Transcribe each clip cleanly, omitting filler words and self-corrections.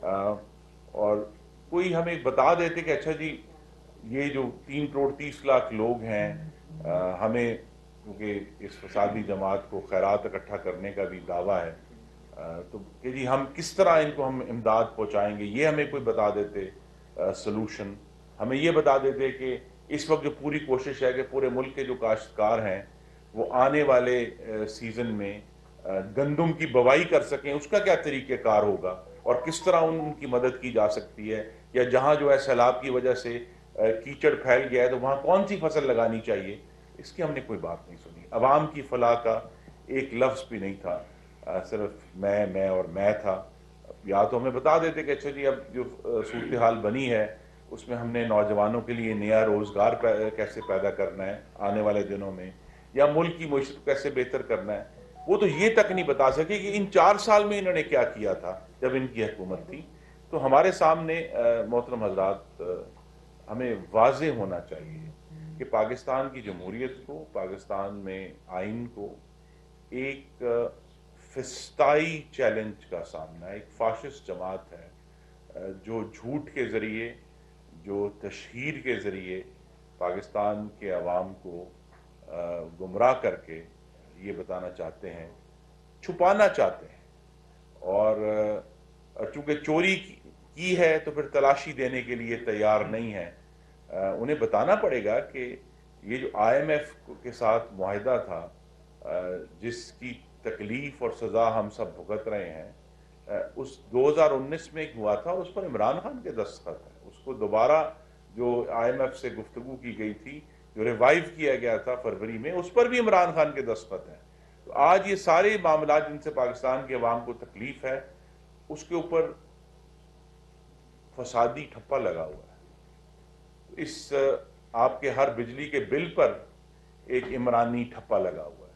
اور کوئی ہمیں بتا دیتے کہ اچھا جی یہ جو 3 کروڑ 30 لاکھ لوگ ہیں، ہمیں کیونکہ اس فسادی جماعت کو خیرات اکٹھا کرنے کا بھی دعویٰ ہے، تو کہ جی ہم کس طرح ان کو ہم امداد پہنچائیں گے، یہ ہمیں کوئی بتا دیتے سلوشن. ہمیں یہ بتا دیتے کہ اس وقت جو پوری کوشش ہے کہ پورے ملک کے جو کاشتکار ہیں وہ آنے والے سیزن میں گندم کی بوائی کر سکیں، اس کا کیا طریقہ کار ہوگا اور کس طرح ان کی مدد کی جا سکتی ہے، یا جہاں جو ہے سیلاب کی وجہ سے کیچڑ پھیل گیا ہے تو وہاں کون سی فصل لگانی چاہیے. اس کی ہم نے کوئی بات نہیں سنی. عوام کی فلاح کا ایک لفظ بھی نہیں تھا. صرف میں اور میں تھا. یا تو ہمیں بتا دیتے کہ اچھا جی اب جو صورتحال بنی ہے اس میں ہم نے نوجوانوں کے لیے نیا روزگار کیسے پیدا کرنا ہے آنے والے دنوں میں، یا ملک کی معیشت کو کیسے بہتر کرنا ہے. وہ تو یہ تک نہیں بتا سکے کہ ان 4 سال میں انہوں نے کیا کیا تھا جب ان کی حکومت تھی. تو ہمارے سامنے محترم حضرات ہمیں واضح ہونا چاہیے کہ پاکستان کی جمہوریت کو، پاکستان میں آئین کو ایک فسطائی چیلنج کا سامنا ہے. ایک فاشسٹ جماعت ہے جو جھوٹ کے ذریعے، جو تشہیر کے ذریعے پاکستان کے عوام کو گمراہ کر کے یہ بتانا چاہتے ہیں، چھپانا چاہتے ہیں. اور چونکہ چوری کی ہے تو پھر تلاشی دینے کے لیے تیار نہیں ہے. انہیں بتانا پڑے گا کہ یہ جو آئی ایم ایف کے ساتھ معاہدہ تھا جس کی تکلیف اور سزا ہم سب بھگت رہے ہیں، اس 2019 میں ایک ہوا تھا اور اس پر عمران خان کے دستخط ہے. اس کو دوبارہ جو آئی ایم ایف سے گفتگو کی گئی تھی، جو ریوائیو کیا گیا تھا فروری میں، اس پر بھی عمران خان کے دستخط ہیں. تو آج یہ سارے معاملات جن سے پاکستان کے عوام کو تکلیف ہے اس کے اوپر فسادی ٹھپا لگا ہوا ہے. اس آپ کے ہر بجلی کے بل پر ایک عمرانی ٹھپا لگا ہوا ہے.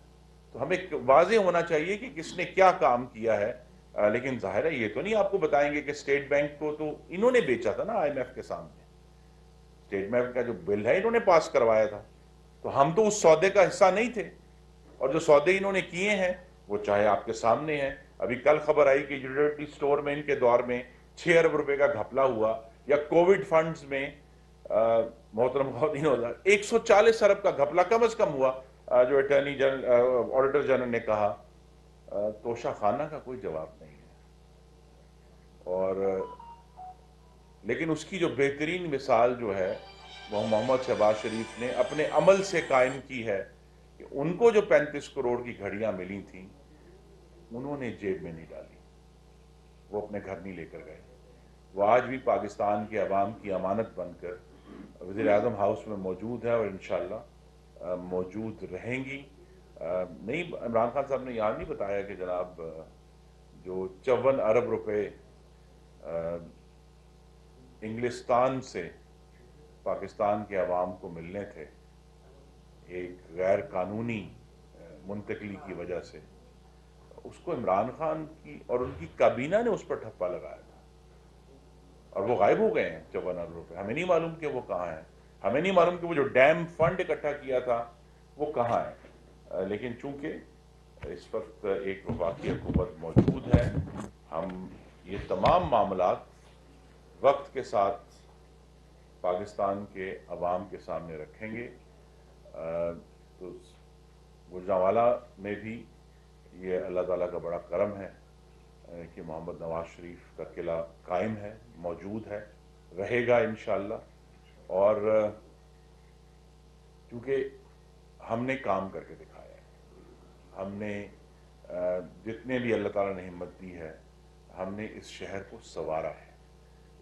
تو ہمیں واضح ہونا چاہیے کہ کس نے کیا کام کیا ہے. لیکن ظاہر ہے یہ تو نہیں آپ کو بتائیں گے کہ اسٹیٹ بینک کو تو انہوں نے بیچا تھا نا آئی ایم ایف کے سامنے. اسٹیٹ بینک کا جو بل ہے انہوں نے پاس کروایا تھا. تو ہم تو اس سودے کا حصہ نہیں تھے. اور جو سودے انہوں نے کیے ہیں وہ چاہے آپ کے سامنے ہیں. ابھی کل خبر آئی کہ یوٹیلیٹی سٹور میں ان کے دور میں 6 ارب روپے کا گھپلا ہوا، یا کووڈ فنڈز میں محترم خواتین 140 ارب کا گھپلا کم از کم ہوا. جو اٹارنی جنرل آڈیٹر جنرل نے کہا توشہ خانہ کا کوئی جواب نہیں ہے. اور لیکن اس کی جو بہترین مثال جو ہے وہ محمد شہباز شریف نے اپنے عمل سے قائم کی ہے کہ ان کو جو 35 کروڑ کی گھڑیاں ملی تھیں انہوں نے جیب میں نہیں ڈالی، وہ اپنے گھر نہیں لے کر گئے. وہ آج بھی پاکستان کے عوام کی امانت بن کر وزیر اعظم ہاؤس میں موجود ہے اور انشاءاللہ موجود رہیں گی. نہیں، عمران خان صاحب نے یہاں نہیں بتایا کہ جناب جو 54 ارب روپے انگلستان سے پاکستان کے عوام کو ملنے تھے ایک غیر قانونی منتقلی کی وجہ سے، اس کو عمران خان کی اور ان کی کابینہ نے اس پر ٹھپا لگایا تھا. اور وہ غائب ہو گئے ہیں 54 ارب روپے. ہمیں نہیں معلوم کہ وہ کہاں ہیں. ہمیں نہیں معلوم کہ وہ جو ڈیم فنڈ اکٹھا کیا تھا وہ کہاں ہے. لیکن چونکہ اس وقت ایک وفاقی حکومت موجود ہے، ہم یہ تمام معاملات وقت کے ساتھ پاکستان کے عوام کے سامنے رکھیں گے. تو گوجرانوالہ میں بھی یہ اللہ تعالیٰ کا بڑا کرم ہے کہ محمد نواز شریف کا قلعہ قائم ہے، موجود ہے، رہے گا انشاءاللہ. اور کیونکہ ہم نے کام کر کے دکھایا ہے، ہم نے جتنے بھی اللہ تعالیٰ نے ہمت دی ہے ہم نے اس شہر کو سنوارا ہے،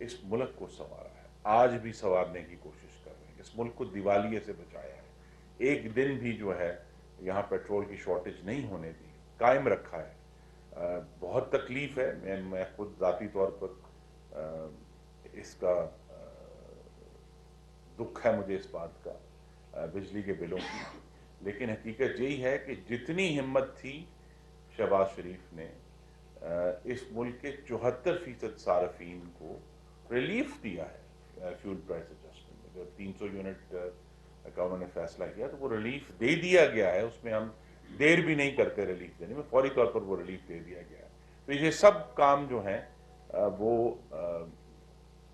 اس ملک کو سنوارا ہے، آج بھی سنوارنے کی کوشش کر رہے ہیں. اس ملک کو دیوالیے سے بچایا ہے. ایک دن بھی جو ہے یہاں پیٹرول کی شارٹیج نہیں ہونے دی، قائم رکھا ہے. بہت تکلیف ہے، میں خود ذاتی طور پر اس کا دکھ ہے مجھے اس بات کا بجلی کے بلوں کی. لیکن حقیقت یہی ہے کہ جتنی ہمت تھی شہباز شریف نے اس ملک کے 74% صارفین کو ریلیف دیا ہے فیول پرائس ایڈجسٹمنٹ میں. جو 300 یونٹ کا انہوں نے فیصلہ کیا تو وہ ریلیف دے دیا گیا ہے. اس میں ہم دیر بھی نہیں کرتے ریلیف دینے میں، فوری طور پر وہ ریلیف دے دیا گیا ہے. تو یہ سب کام جو ہیں وہ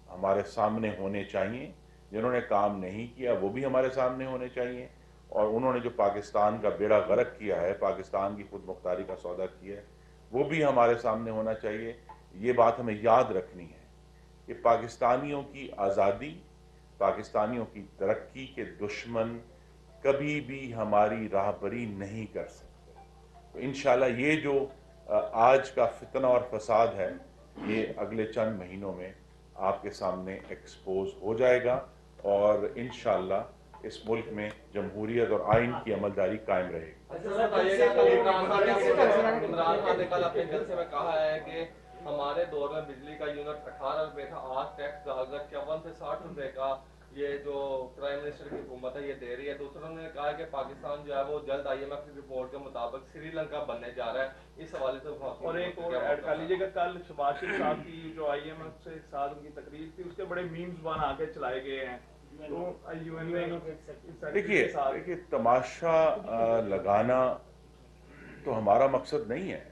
ہمارے سامنے ہونے چاہیے. جنہوں نے کام نہیں کیا وہ بھی ہمارے سامنے ہونے چاہیے, اور انہوں نے جو پاکستان کا بیڑا غرق کیا ہے, پاکستان کی خود مختاری کا سودا کیا ہے, وہ بھی ہمارے سامنے ہونا چاہیے. یہ بات ہمیں یاد رکھنی ہے کہ پاکستانیوں کی آزادی, پاکستانیوں کی ترقی کے دشمن کبھی بھی ہماری راہبری نہیں کر سکتے. تو انشاءاللہ یہ جو آج کا فتنہ اور فساد ہے, یہ اگلے چند مہینوں میں آپ کے سامنے ایکسپوز ہو جائے گا, اور انشاءاللہ اس ملک میں جمہوریت اور آئین کی عملداری قائم رہے گی. عمران خان نے کل اپنے جلسے میں کہا ہے کہ ہمارے دور میں بجلی کا یونٹ 18 روپے تھا, آج ٹیکس ڈال کر 54 سے 60 روپے کا یہ جو پرائم منسٹر کی حکومت ہے یہ دے رہی ہے. دوسروں نے کہا کہ پاکستان جو ہے وہ جلد آئی ایم ایف کی رپورٹ کے مطابق سری لنکا بننے جا رہا ہے. اس حوالے سے اور ایک اور ایڈ کر لیجیے کہ کل شہباز شریف صاحب کی جو آئی ایم ایف سے ساتھ ان کی تقریر تھی, اس کے بڑے میمز بنا کے چلائے گئے ہیں. دیکھیے تماشا لگانا تو ہمارا مقصد نہیں ہے.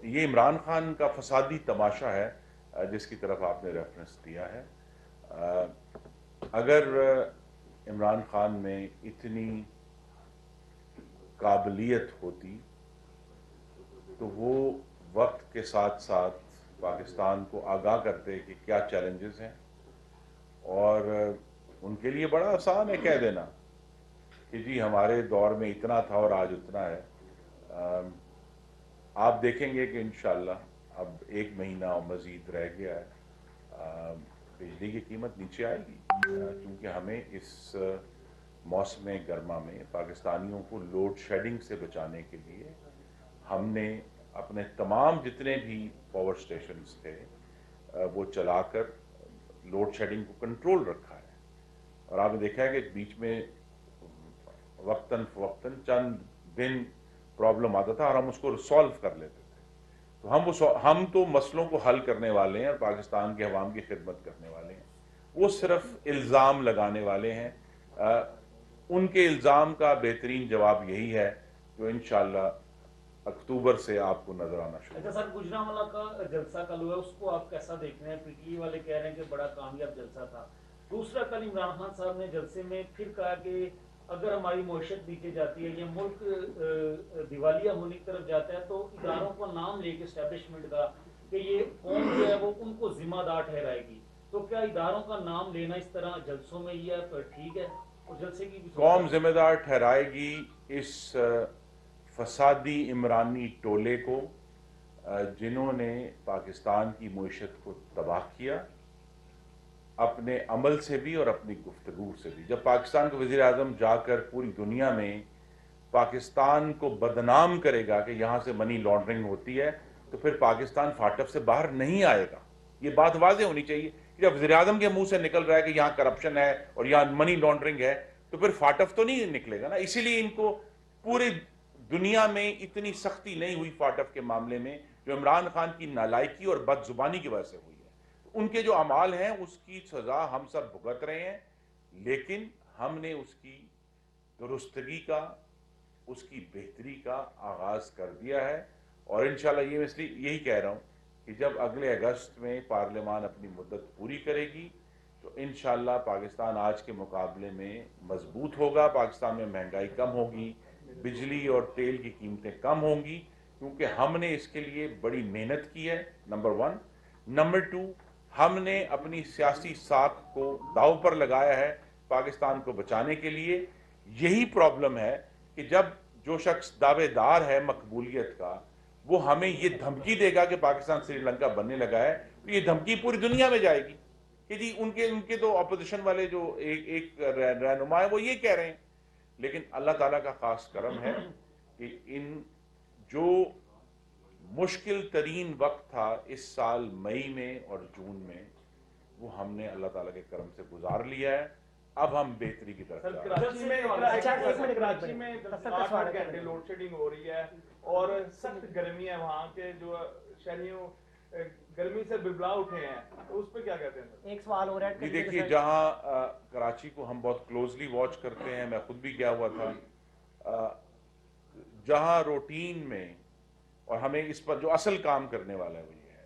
یہ عمران خان کا فسادی تماشا ہے جس کی طرف آپ نے ریفرنس دیا ہے. اگر عمران خان میں اتنی قابلیت ہوتی تو وہ وقت کے ساتھ ساتھ پاکستان کو آگاہ کرتے کہ کیا چیلنجز ہیں, اور ان کے لیے بڑا آسان ہے کہہ دینا کہ جی ہمارے دور میں اتنا تھا اور آج اتنا ہے. آپ دیکھیں گے کہ انشاءاللہ اب 1 مہینہ مزید رہ گیا ہے, بجلی کی قیمت نیچے آئے گی, کیونکہ ہمیں اس موسم گرما میں پاکستانیوں کو لوڈ شیڈنگ سے بچانے کے لیے ہم نے اپنے تمام جتنے بھی پاور سٹیشنز تھے وہ چلا کر لوڈ شیڈنگ کو کنٹرول رکھا ہے. اور آپ نے دیکھا ہے کہ بیچ میں وقتاً فوقتاً چند دن پرابلم آتا تھا اور ہم اس کو سولو کر لیتے تھے. تو ہم تو مسئلوں کو حل کرنے والے ہیں اور پاکستان کے عوام کی خدمت کرنے والے ہیں. وہ صرف الزام لگانے والے ہیں. ان کے الزام کا بہترین جواب یہی ہے جو انشاءاللہ اکتوبر سے آپ کو نظر آنا شروع. اچھا سر, گجرانوالہ کا جلسہ کل ہوا ہے, اس کو آپ کیسا دیکھ رہے ہیں؟ پی ٹی وی والے کہہ رہے ہیں کہ بڑا کامیاب جلسہ تھا. دوسرا, کل عمران خان صاحب نے جلسے میں پھر کہا کہ اگر ہماری معیشت نیچے جاتی ہے یا ملک دیوالیہ ہونے کی طرف جاتا ہے تو اداروں کا نام لے کے اسٹیبلشمنٹ کا کہ یہ قوم جو ہے وہ ان کو ذمہ دار ٹھہرائے گی. تو کیا اداروں کا نام لینا اس طرح جلسوں میں یہ ٹھیک ہے؟ اور جلسے کی قوم ذمہ دار ٹھہرائے گی اس فسادی عمرانی ٹولے کو جنہوں نے پاکستان کی معیشت کو تباہ کیا, اپنے عمل سے بھی اور اپنی گفتگو سے بھی. جب پاکستان کے وزیر اعظم جا کر پوری دنیا میں پاکستان کو بدنام کرے گا کہ یہاں سے منی لانڈرنگ ہوتی ہے, تو پھر پاکستان فاٹف سے باہر نہیں آئے گا. یہ بات واضح ہونی چاہیے. جب وزیر اعظم کے منہ سے نکل رہا ہے کہ یہاں کرپشن ہے اور یہاں منی لانڈرنگ ہے, تو پھر فاٹف تو نہیں نکلے گا نا. اسی لیے ان کو پوری دنیا میں اتنی سختی نہیں ہوئی فاٹف کے معاملے میں, جو عمران خان کی نالائکی اور بد زبانی کی وجہ سے ہوئی ہے. ان کے جو اعمال ہیں اس کی سزا ہم سب بھگت رہے ہیں, لیکن ہم نے اس کی درستگی کا, اس کی بہتری کا آغاز کر دیا ہے. اور انشاءاللہ یہ میں اس لیے یہی کہہ رہا ہوں کہ جب اگلے اگست میں پارلیمان اپنی مدت پوری کرے گی تو انشاءاللہ پاکستان آج کے مقابلے میں مضبوط ہوگا. پاکستان میں مہنگائی کم ہوگی, بجلی اور تیل کی قیمتیں کم ہوں گی, کیونکہ ہم نے اس کے لیے بڑی محنت کی ہے, نمبر 1. نمبر 2, ہم نے اپنی سیاسی ساکھ کو داؤ پر لگایا ہے پاکستان کو بچانے کے لیے. یہی پرابلم ہے کہ جب جو شخص دعوے دار ہے مقبولیت کا وہ ہمیں یہ دھمکی دے گا کہ پاکستان سری لنکا بننے لگا ہے, تو یہ دھمکی پوری دنیا میں جائے گی کہ جی ان کے تو اپوزیشن والے جو ایک رہنما ہے وہ یہ کہہ رہے ہیں. لیکن اللہ تعالیٰ کا خاص کرم ہے کہ ان جو مشکل ترین وقت تھا اس سال مئی میں اور جون میں, وہ ہم نے اللہ تعالیٰ کے کرم سے گزار لیا ہے. اب ہم بہتری کی طرف جا رہے ہیں. کراچی میں 8 گھنٹے لوڈ شیڈنگ ہو رہی ہے اور سخت گرمی ہے, وہاں کے جو شہریوں گرمی سے بلبلا اٹھے ہیں, تو اس پہ کیا کہتے ہیں؟ ایک سوال ہو رہا ہے. دیکھیے, جہاں کراچی کو ہم بہت کلوزلی واچ کرتے ہیں, میں خود بھی گیا ہوا تھا, جہاں روٹین میں, اور ہمیں اس پر جو اصل کام کرنے والا ہے وہ یہ ہے